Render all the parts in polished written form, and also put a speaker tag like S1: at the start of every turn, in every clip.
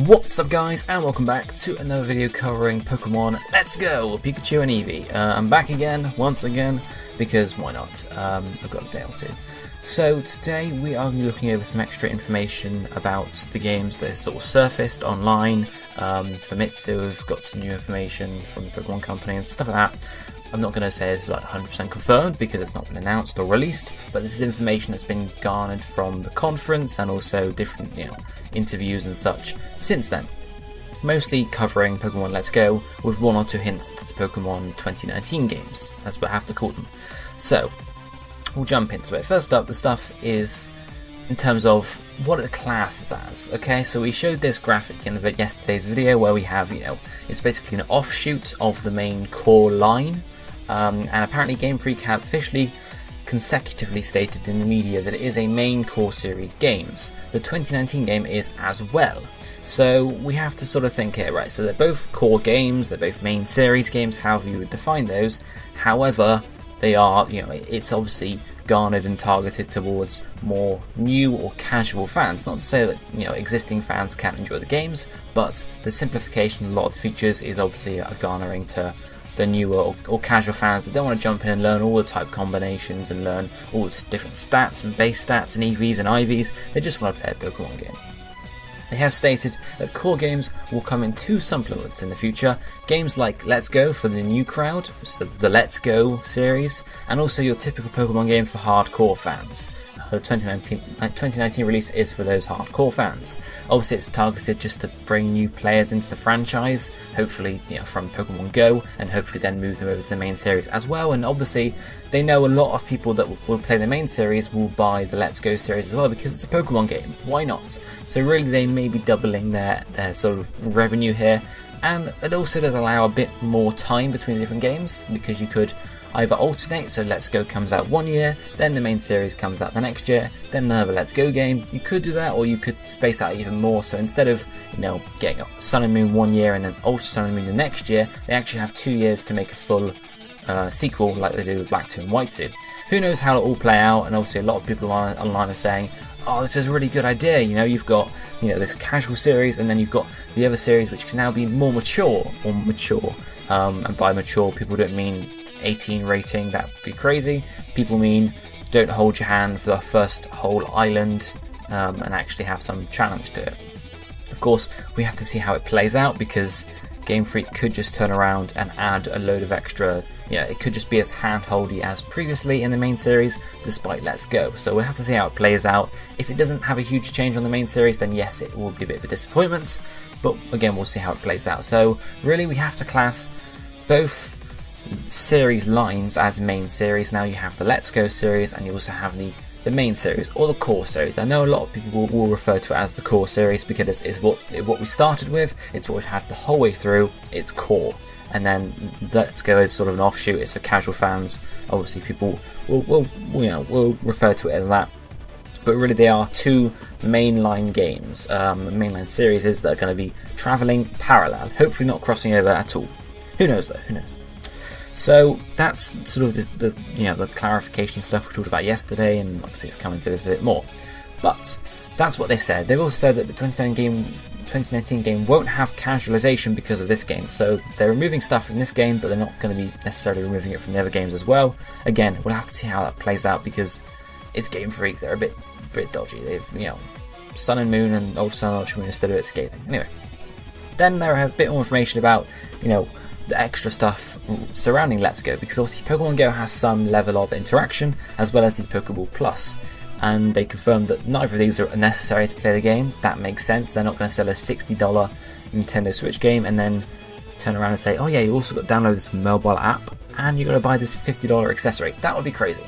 S1: What's up guys, and welcome back to another video covering Pokemon Let's Go, Pikachu and Eevee. I'm back again, once again, because why not? I've got a day or two. So today we are looking over some extra information about the games that has sort of surfaced online. From Itsu, we've got some new information from the Pokemon Company and stuff like that. I'm not going to say it's like 100% confirmed because it's not been announced or released, but this is information that's been garnered from the conference and also different, interviews and such since then. Mostly covering Pokemon Let's Go with one or two hints to the Pokemon 2019 games, as we have to call them. So, we'll jump into it. First up, the stuff is in terms of what are the classes as. Okay, so we showed this graphic in yesterday's video where we have, it's basically an offshoot of the main core line. And apparently Game Freak have officially consecutively stated in the media that it is a main core series games. The 2019 game is as well. So we have to sort of think here, right, so they're both core games, they're both main series games, however you would define those. However, they are, it's obviously garnered and targeted towards more new or casual fans. Not to say that, existing fans can't enjoy the games, but the simplification of a lot of the features is obviously garnering to the newer or casual fans that don't want to jump in and learn all the type combinations and learn all the different stats and base stats and EVs and IVs. They just want to play a Pokemon game. They have stated that core games will come in two supplements in the future, games like Let's Go for the new crowd, so the Let's Go series, and also your typical Pokemon game for hardcore fans. The 2019 release is for those hardcore fans. Obviously it's targeted just to bring new players into the franchise, hopefully from Pokemon Go, and hopefully then move them over to the main series as well. And obviously they know a lot of people that will play the main series will buy the Let's Go series as well because it's a Pokemon game. Why not? So really they may be doubling their sort of revenue here, and it also does allow a bit more time between the different games because you could either alternate, so Let's Go comes out one year, then the main series comes out the next year, then another Let's Go game. You could do that, or you could space out even more, so instead of getting Sun and Moon one year and then Ultra Sun and Moon the next year, they actually have 2 years to make a full sequel like they do with Black 2 and White 2. Who knows how it'll all play out, and obviously a lot of people online are saying, oh, this is a really good idea, you've got this casual series and then you've got the other series which can now be more mature, and by mature people don't mean 18 rating, that would be crazy. People mean don't hold your hand for the first whole island and actually have some challenge to it. Of course, we have to see how it plays out because Game Freak could just turn around and add a load of extra, it could just be as handholdy as previously in the main series despite Let's Go. So we'll have to see how it plays out. If it doesn't have a huge change on the main series, then yes, it will be a bit of a disappointment, but again we'll see how it plays out. So really we have to class both series lines as main series. Now you have the Let's Go series and you also have the main series or the core series. I know a lot of people will refer to it as the core series because it's what we started with, it's what we've had the whole way through, it's core. And then Let's Go is sort of an offshoot, it's for casual fans. Obviously people will refer to it as that, but really they are two mainline games, mainline series that are going to be travelling parallel, hopefully not crossing over at all. Who knows though, who knows. So that's sort of the clarification stuff we talked about yesterday, and obviously it's coming to this a bit more. But that's what they've said. They've also said that the 2019 game won't have casualization because of this game. So they're removing stuff from this game, but they're not going to be necessarily removing it from the other games as well. Again, we'll have to see how that plays out because it's Game Freak. They're a bit dodgy. They've Sun and Moon and Ultra Sun and Ultra Moon are still a bit scathing. Anyway, then there are a bit more information about the extra stuff surrounding Let's Go, because obviously Pokemon Go has some level of interaction as well as the Poké Ball Plus, and they confirmed that neither of these are necessary to play the game. That makes sense. They're not going to sell a $60 Nintendo Switch game and then turn around and say, oh yeah, you also got to download this mobile app and you got to buy this $50 accessory. That would be crazy.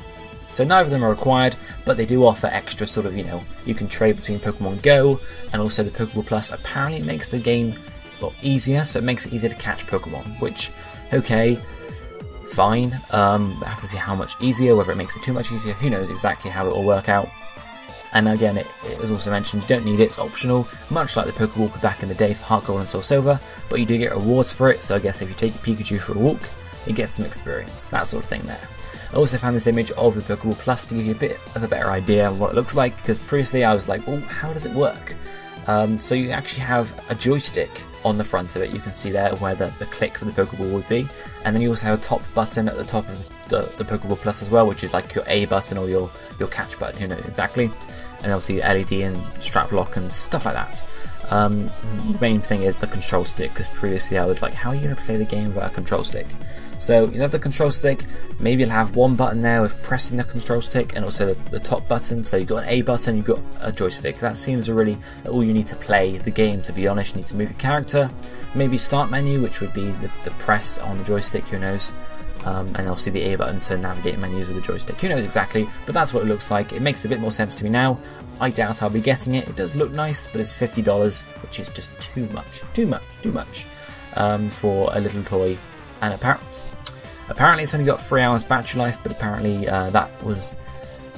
S1: So neither of them are required, but they do offer extra sort of, you can trade between Pokemon Go and also the Poké Ball Plus. Apparently it makes the game easier, so it makes it easier to catch Pokemon, which, okay, fine. I have to see how much easier, whether it makes it too much easier, who knows exactly how it will work out. And again, it was also mentioned you don't need it, it's optional, much like the Pokeball back in the day for Heart Gold and Soul Silver, but you do get rewards for it, so I guess if you take your Pikachu for a walk, you get some experience, that sort of thing there. I also found this image of the Poké Ball Plus to give you a bit of a better idea of what it looks like, because previously I was like, well, how does it work? So you actually have a joystick on the front of it. You can see there where the click for the Pokeball would be, and then you also have a top button at the top of the Poké Ball Plus as well, which is like your A button or your catch button, who knows exactly. And obviously the LED and strap lock and stuff like that. The main thing is the control stick, because previously I was like, how are you going to play the game without a control stick? So you have the control stick, maybe you'll have one button there with pressing the control stick, and also the top button. So you've got an A button, you've got a joystick. That seems really all you need to play the game, to be honest. You need to move your character, maybe start menu, which would be the press on the joystick, who knows. And obviously the A button to navigate menus with the joystick, who knows exactly, but that's what it looks like. It makes a bit more sense to me now. I doubt I'll be getting it. It does look nice, but it's $50, which is just too much for a little toy. And apparently it's only got 3 hours battery life, but apparently that was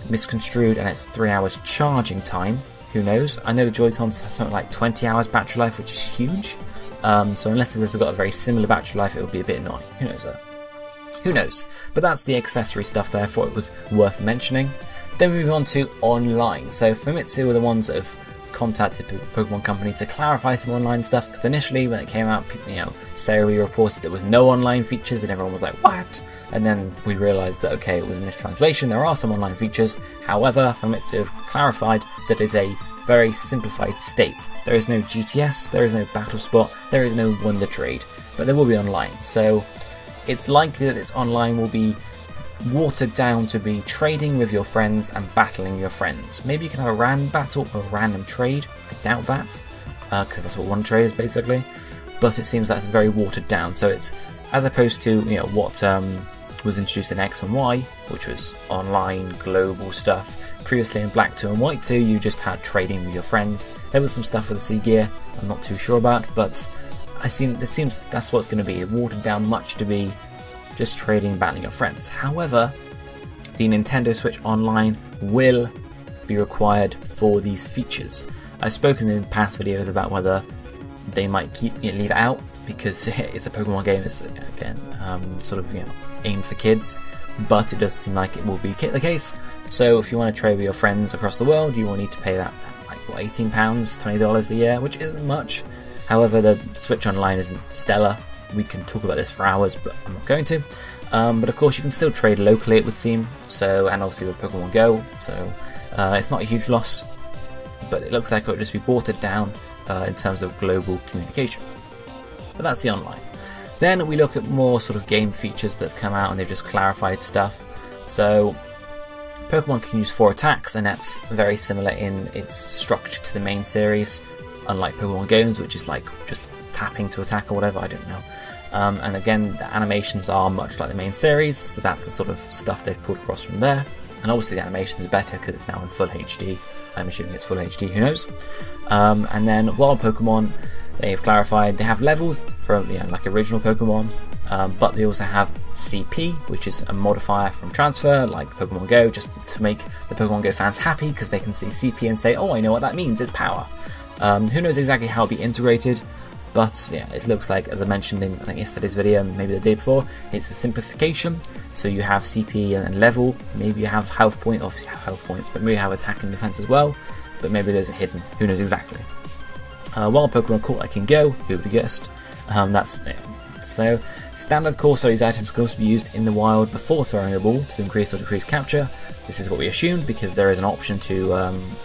S1: misconstrued, and it's 3 hours charging time. Who knows? I know the Joy-Cons have something like 20 hours battery life, which is huge. So unless this has got a very similar battery life, it would be a bit annoying. Who knows though? Who knows? But that's the accessory stuff there. I thought it was worth mentioning. Then we move on to online. So Famitsu are the ones that have contacted the Pokemon Company to clarify some online stuff, because initially when it came out, Sayori reported there was no online features, and everyone was like, what? And then we realised that, okay, it was a mistranslation, there are some online features. However, Famitsu have clarified that it's a very simplified state. There is no GTS, there is no Battle Spot, there is no Wonder Trade, but there will be online. So it's likely that this online will be watered down to be trading with your friends and battling your friends. Maybe you can have a random battle or a random trade. I doubt that, because that's what one trade is basically. But it seems that's very watered down. So it's, as opposed to what was introduced in X and Y, which was online global stuff. Previously in Black 2 and White 2, you just had trading with your friends. There was some stuff with the Sea Gear I'm not too sure about, but it seems that's what it's going to be. Watered down much to be just trading and battling your friends. However, the Nintendo Switch Online will be required for these features. I've spoken in past videos about whether they might leave it out, because it's a Pokemon game. It's again aimed for kids, but it does seem like it will be the case. So if you want to trade with your friends across the world, you will need to pay that like what, £18, $20 a year, which isn't much. However, the Switch Online isn't stellar. We can talk about this for hours, but I'm not going to. But of course, you can still trade locally, it would seem. So, and obviously with Pokemon Go, so it's not a huge loss, but it looks like it would just be watered down in terms of global communication. But that's the online. Then we look at more sort of game features that have come out, and they've just clarified stuff. So Pokemon can use 4 attacks, and that's very similar in its structure to the main series, unlike Pokemon games, which is like just tapping to attack or whatever, I don't know. And again, the animations are much like the main series, so that's the sort of stuff they've pulled across from there. And obviously the animation is better because it's now in full HD. I'm assuming it's full HD, who knows. And then Wild Pokemon, they've clarified they have levels from like original Pokemon, but they also have CP, which is a modifier from transfer, like Pokemon Go, just to make the Pokemon Go fans happy, because they can see CP and say, oh, I know what that means, it's power. Who knows exactly how it'll be integrated, but yeah, it looks like, as I mentioned in I think yesterday's video and maybe the day before, it's a simplification. So you have CP and level, maybe you have health point, obviously you have health points, but maybe you have attack and defense as well, but maybe those are hidden, who knows exactly. Wild Pokemon caught like in Go, who would have guessed? So standard course, so these items can also be used in the wild before throwing a ball to increase or decrease capture. This is what we assumed, because there is an option to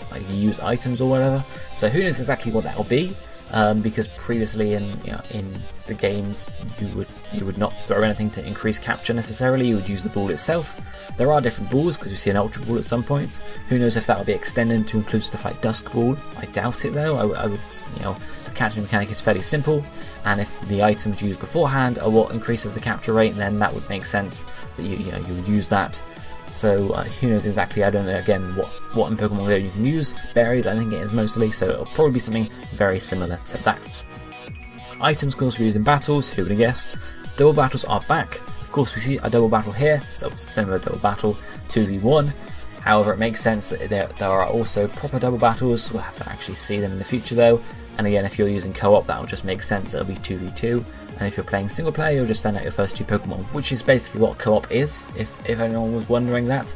S1: like use items or whatever. So who knows exactly what that will be? Because previously in the games you would not throw anything to increase capture necessarily. You would use the ball itself. There are different balls, because we see an Ultra Ball at some point. Who knows if that will be extended to include stuff like Dusk Ball? I doubt it though. I would the catching mechanic is fairly simple, and if the items used beforehand are what increases the capture rate, then that would make sense that you would use that. So who knows exactly. I don't know again what in Pokemon Go you can use. Berries, I think it is mostly, so it'll probably be something very similar to that. Items can also be used in battles, who would have guessed. Double battles are back. Of course we see a double battle here, so similar double battle, 2v1. However, it makes sense that there are also proper double battles. We'll have to actually see them in the future though. And again, if you're using co-op, that will just make sense, it'll be 2v2. And if you're playing single player, you'll just send out your first 2 Pokemon, which is basically what co-op is, if anyone was wondering that.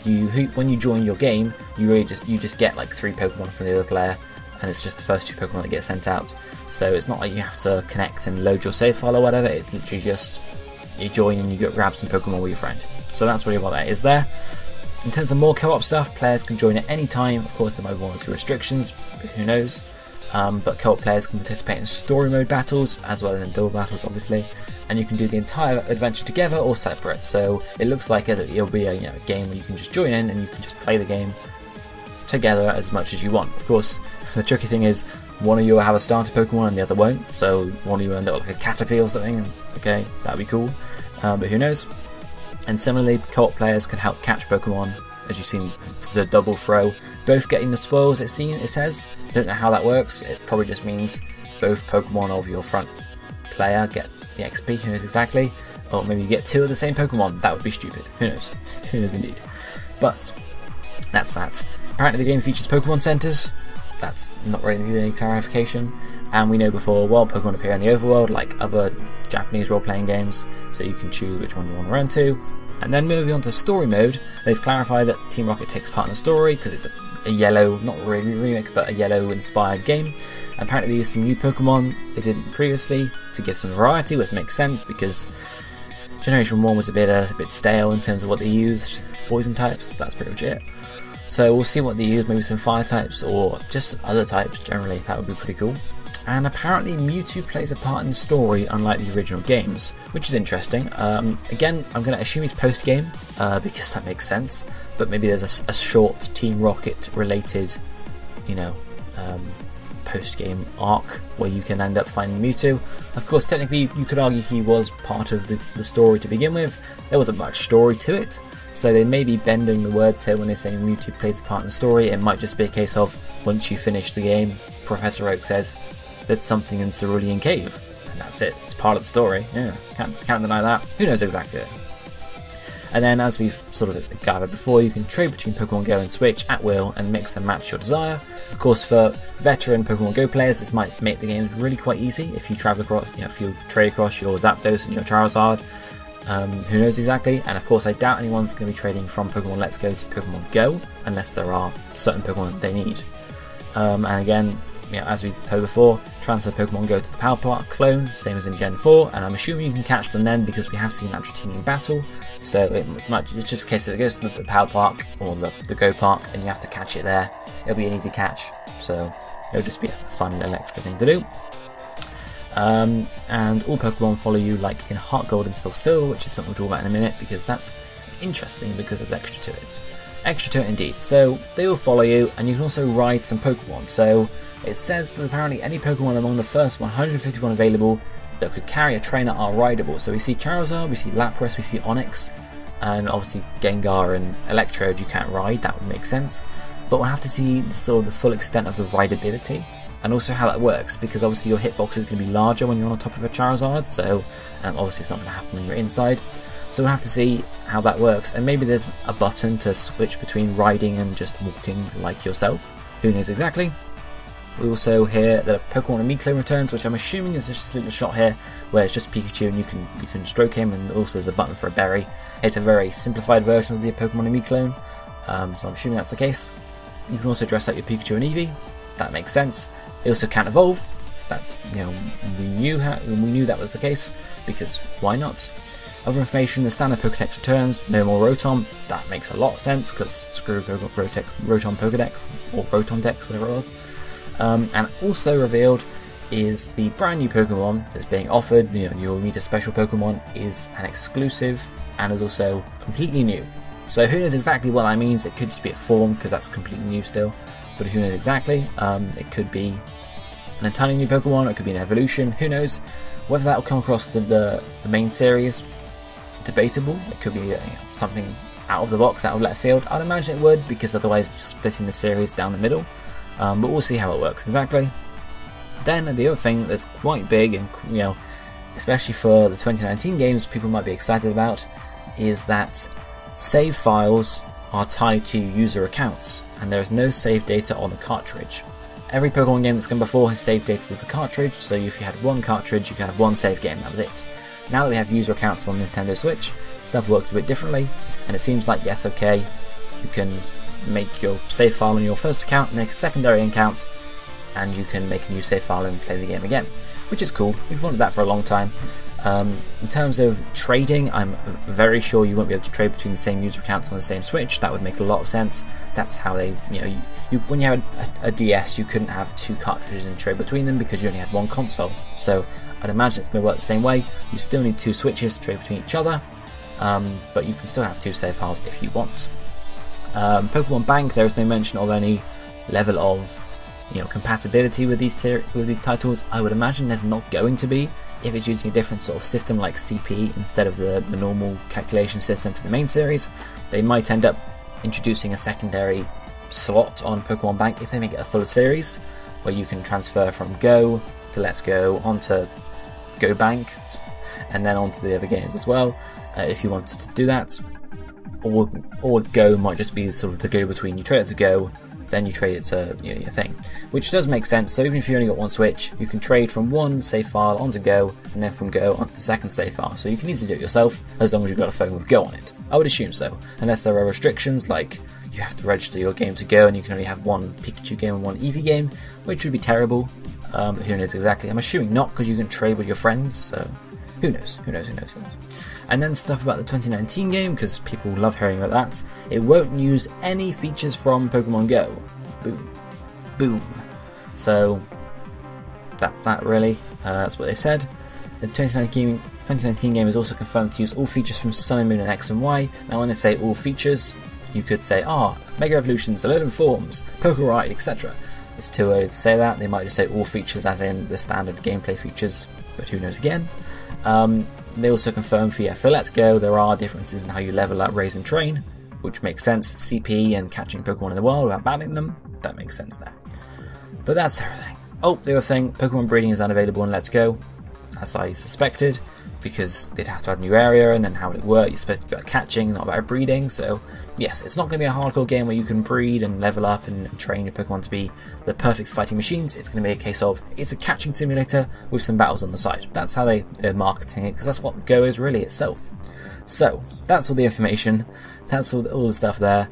S1: When you join your game, you just get like 3 Pokemon from the other player, and it's just the first 2 Pokemon that get sent out. So it's not like you have to connect and load your save file or whatever, it's literally just you join and you go grab some Pokemon with your friend. So that's really what that is there. In terms of more co-op stuff, players can join at any time. Of course there might be 1 or 2 restrictions, but who knows. But co-op players can participate in story mode battles as well as in double battles obviously, and you can do the entire adventure together or separate. So it looks like it'll be a game where you can just join in and you can just play the game together as much as you want. Of course the tricky thing is one of you will have a starter Pokemon and the other won't, so one of you will end up like a Caterpie or something, and okay, that'd be cool, but who knows. And similarly, co-op players can help catch Pokemon, as you've seen the double throw, both getting the spoils it says. I don't know how that works, it probably just means both Pokemon of your front player get the XP, who knows exactly, or maybe you get 2 of the same Pokemon, that would be stupid, who knows indeed. But that's that. Apparently the game features Pokemon Centers, that's not really any clarification, and we know before, well, Pokemon appear in the overworld like other Japanese role-playing games, so you can choose which one you want to run to. And then moving on to story mode, they've clarified that Team Rocket takes part in the story because it's a yellow, not really remake, but a yellow inspired game. And apparently they used some new Pokemon they didn't previously to give some variety, which makes sense because Generation 1 was a bit stale in terms of what they used, poison types, that's pretty much it. So we'll see what they use, maybe some fire types or just other types generally, that would be pretty cool. And apparently Mewtwo plays a part in the story unlike the original games, which is interesting. Again, I'm going to assume he's post-game, because that makes sense, but maybe there's a short Team Rocket related, post-game arc where you can end up finding Mewtwo. Of course, technically you could argue he was part of the story to begin with. There wasn't much story to it, so they may be bending the words here when they say Mewtwo plays a part in the story. It might just be a case of, once you finish the game, Professor Oak says, there's something in Cerulean Cave, and that's it, it's part of the story. Yeah, can't deny that. Who knows exactly. And then, as we've sort of gathered before, you can trade between Pokemon Go and Switch at will and mix and match your desire. Of course, for veteran Pokemon Go players, this might make the game really quite easy if you travel across, if you trade across your Zapdos and your Charizard. Who knows exactly? And of course, I doubt anyone's going to be trading from Pokemon Let's Go to Pokemon Go unless there are certain Pokemon they need. And again, as we heard before, transfer Pokemon Go to the Power Park clone, same as in Gen 4, and I'm assuming you can catch them then because we have seen that Dratini in battle, so it's just a case of it goes to the Power Park or the Go Park and you have to catch it there. It'll be an easy catch, so it'll just be a fun little extra thing to do. And all Pokemon follow you like in Heart Gold and Soul Silver, which is something we'll talk about in a minute because that's interesting because there's extra to it. Extra to it indeed. So they all follow you and you can also ride some Pokemon. So it says that apparently any Pokemon among the first 151 available that could carry a trainer are rideable. So we see Charizard, we see Lapras, we see Onix, and obviously Gengar and Electrode you can't ride, that would make sense. But we'll have to see sort of the full extent of the rideability and also how that works, because obviously your hitbox is going to be larger when you're on top of a Charizard, so obviously it's not going to happen when you're inside. So we'll have to see how that works, and maybe there's a button to switch between riding and just walking like yourself. Who knows exactly. We also hear that a Pokemon Amiklo returns, which I'm assuming is just a little shot here where it's just Pikachu and you can stroke him, and also there's a button for a berry. It's a very simplified version of the Pokemon Amiklo, so I'm assuming that's the case. You can also dress up your Pikachu and Eevee, that makes sense. They also can't evolve, that's, we knew that was the case, because why not? Other information, the standard Pokedex returns, no more Rotom, that makes a lot of sense, because screw Rotom Pokedex, or Rotom Dex, whatever it was. And also revealed is the brand new Pokemon that's being offered. You'll meet a special Pokemon is an exclusive and is also completely new. So who knows exactly what that means? It could just be a form because that's completely new still, but who knows exactly? It could be an entirely new Pokemon, it could be an evolution, who knows? Whether that will come across to the main series, debatable. It could be something out of the box, out of left field. I'd imagine it would, because otherwise it's just splitting the series down the middle. But we'll see how it works exactly. Then the other thing that's quite big, and especially for the 2019 games, people might be excited about, is that save files are tied to user accounts, and there is no save data on the cartridge. Every Pokemon game that's come before has saved data to the cartridge, so if you had one cartridge, you could have one save game, that was it. Now that we have user accounts on Nintendo Switch, stuff works a bit differently, and it seems like, yes, okay, you can make your save file on your first account, make a secondary account, and you can make a new save file and play the game again, which is cool. We've wanted that for a long time. In terms of trading, I'm very sure you won't be able to trade between the same user accounts on the same Switch. That would make a lot of sense. That's how they, when you had a DS, you couldn't have 2 cartridges and trade between them because you only had 1 console. So I'd imagine it's going to work the same way. You still need 2 Switches to trade between each other, but you can still have 2 save files if you want. Pokemon Bank, there is no mention of any level of compatibility with these titles. I would imagine there's not going to be if it's using a different sort of system like CP instead of the normal calculation system for the main series. They might end up introducing a secondary slot on Pokemon Bank if they make it a full series, where you can transfer from Go to Let's Go onto Go Bank and then onto the other games as well, if you wanted to do that. Or Go might just be sort of the go-between. You trade it to Go, then you trade it to your thing, which does make sense. So even if you only got 1 Switch, you can trade from 1 save file onto Go, and then from Go onto the second save file. So you can easily do it yourself as long as you've got a phone with Go on it. I would assume so, unless there are restrictions like you have to register your game to Go and you can only have 1 Pikachu game and 1 Eevee game, which would be terrible. Who knows exactly? I'm assuming not, because you can trade with your friends. So who knows? And then stuff about the 2019 game, because people love hearing about that. It won't use any features from Pokemon Go. Boom. Boom. So that's that really. That's what they said. The 2019 game is also confirmed to use all features from Sun and Moon and X and Y. Now when they say all features, you could say, Mega Evolutions, Alolan Forms, Poké Ride, etc. It's too early to say that. They might just say all features as in the standard gameplay features, but who knows again. They also confirmed for Let's Go there are differences in how you level up, raise and train, which makes sense. CP and catching Pokemon in the wild without banning them, that makes sense there. But that's everything. Oh, the other thing, Pokemon breeding is unavailable in Let's Go, as I suspected, because they'd have to add a new area, and then how would it work? You're supposed to be about catching, not about breeding, so yes, it's not going to be a hardcore game where you can breed and level up and train your Pokemon to be the perfect fighting machines. It's going to be a case of, it's a catching simulator with some battles on the side. That's how they're marketing it, because that's what Go is really itself. So, that's all the information, that's all the stuff there.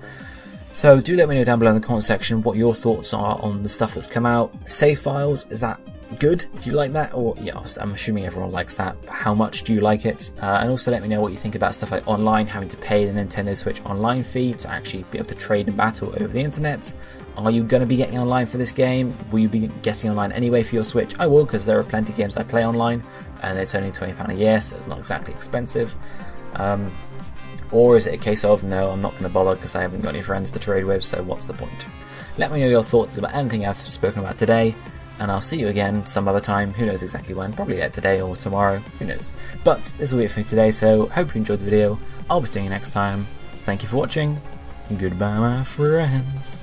S1: So do let me know down below in the comment section what your thoughts are on the stuff that's come out. Save files, is that good? Do you like that? Or yeah, I'm assuming everyone likes that, but how much do you like it? And also let me know what you think about stuff like online, having to pay the Nintendo Switch online fee to actually be able to trade and battle over the internet. Are you going to be getting online for this game? Will you be getting online anyway for your Switch? I will, because there are plenty of games I play online and it's only £20 a year, so it's not exactly expensive. Or is it a case of, no, I'm not going to bother because I haven't got any friends to trade with, so what's the point? Let me know your thoughts about anything I've spoken about today, and I'll see you again some other time. Who knows exactly when, probably today or tomorrow, who knows. But this will be it for me today, so hope you enjoyed the video. I'll be seeing you next time. Thank you for watching. Goodbye, my friends.